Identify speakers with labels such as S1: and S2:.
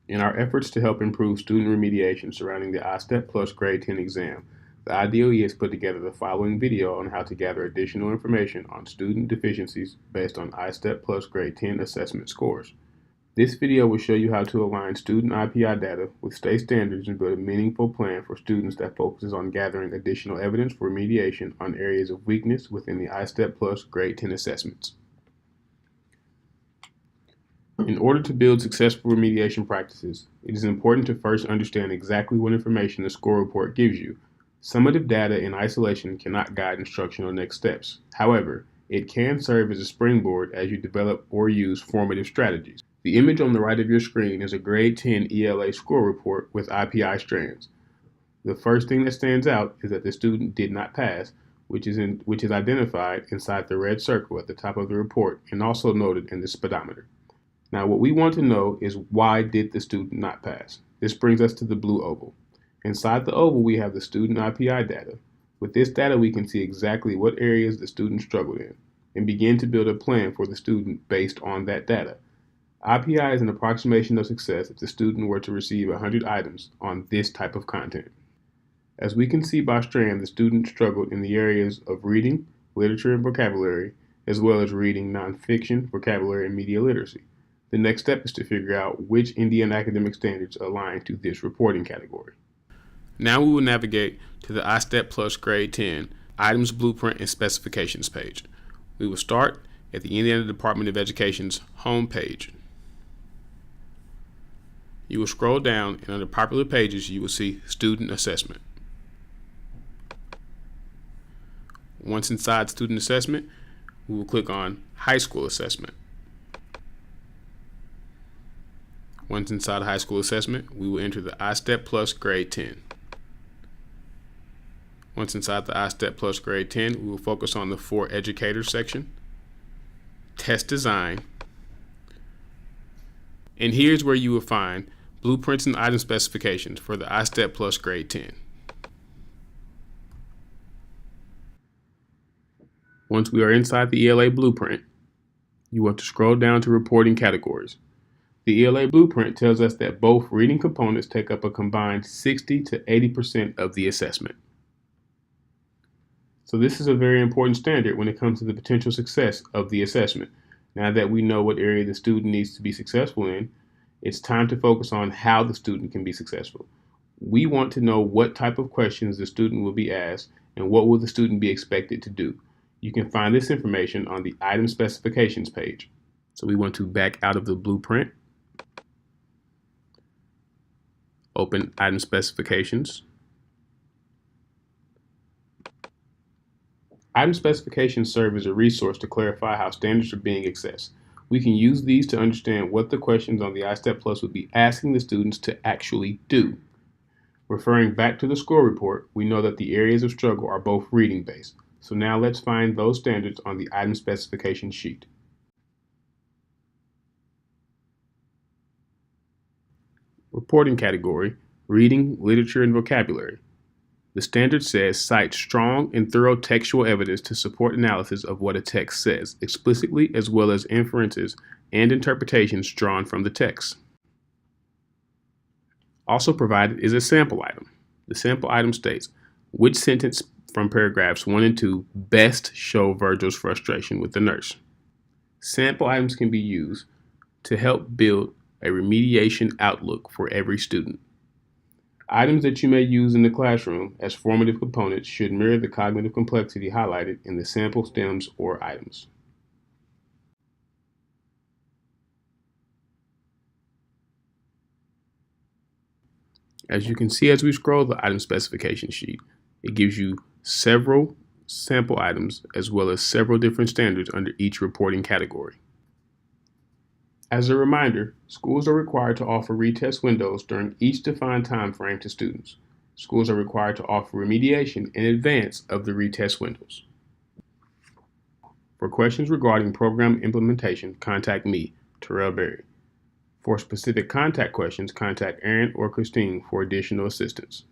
S1: In our efforts to help improve student remediation surrounding the ISTEP Plus Grade 10 exam, the IDOE has put together the following video on how to gather additional information on student deficiencies based on ISTEP Plus Grade 10 assessment scores. This video will show you how to align student IPI data with state standards and build a meaningful plan for students that focuses on gathering additional evidence for remediation on areas of weakness within the ISTEP Plus Grade 10 assessments. In order to build successful remediation practices, it is important to first understand exactly what information the score report gives you. Summative data in isolation cannot guide instructional next steps. However, it can serve as a springboard as you develop or use formative strategies. The image on the right of your screen is a grade 10 ELA score report with IPI strands. The first thing that stands out is that the student did not pass, which is identified inside the red circle at the top of the report and also noted in the speedometer. Now, what we want to know is, why did the student not pass? This brings us to the blue oval. Inside the oval, we have the student IPI data. With this data, we can see exactly what areas the student struggled in and begin to build a plan for the student based on that data. IPI is an approximation of success if the student were to receive 100 items on this type of content. As we can see by strand, the student struggled in the areas of reading, literature, and vocabulary, as well as reading, nonfiction, vocabulary, and media literacy. The next step is to figure out which Indiana academic standards align to this reporting category. Now we will navigate to the ISTEP Plus Grade 10 Items Blueprint and Specifications page. We will start at the Indiana Department of Education's home page. You will scroll down, and under Popular Pages you will see Student Assessment. Once inside Student Assessment, we will click on High School Assessment. Once inside High School Assessment, we will enter the ISTEP Plus Grade 10. Once inside the ISTEP Plus Grade 10, we will focus on the For Educators section, Test Design, and here's where you will find Blueprints and Item Specifications for the ISTEP Plus Grade 10. Once we are inside the ELA Blueprint, you want to scroll down to Reporting Categories. The ELA Blueprint tells us that both reading components take up a combined 60 to 80% of the assessment. So this is a very important standard when it comes to the potential success of the assessment. Now that we know what area the student needs to be successful in, it's time to focus on how the student can be successful. We want to know what type of questions the student will be asked and what will the student be expected to do. You can find this information on the Item Specifications page. So we want to back out of the blueprint, open Item Specifications. Item specifications serve as a resource to clarify how standards are being assessed. We can use these to understand what the questions on the ISTEP Plus would be asking the students to actually do. Referring back to the score report, we know that the areas of struggle are both reading-based. So now let's find those standards on the item specification sheet. Reporting category, Reading, Literature, and Vocabulary. The standard says cite strong and thorough textual evidence to support analysis of what a text says, explicitly as well as inferences and interpretations drawn from the text. Also provided is a sample item. The sample item states, which sentence from paragraphs 1 and 2 best show Virgil's frustration with the nurse. Sample items can be used to help build a remediation outlook for every student. Items that you may use in the classroom as formative components should mirror the cognitive complexity highlighted in the sample stems or items. As you can see as we scroll the item specification sheet, it gives you several sample items as well as several different standards under each reporting category. As a reminder, schools are required to offer retest windows during each defined time frame to students. Schools are required to offer remediation in advance of the retest windows. For questions regarding program implementation, contact me, Terrell Berry. For specific contact questions, contact Aaron or Christine for additional assistance.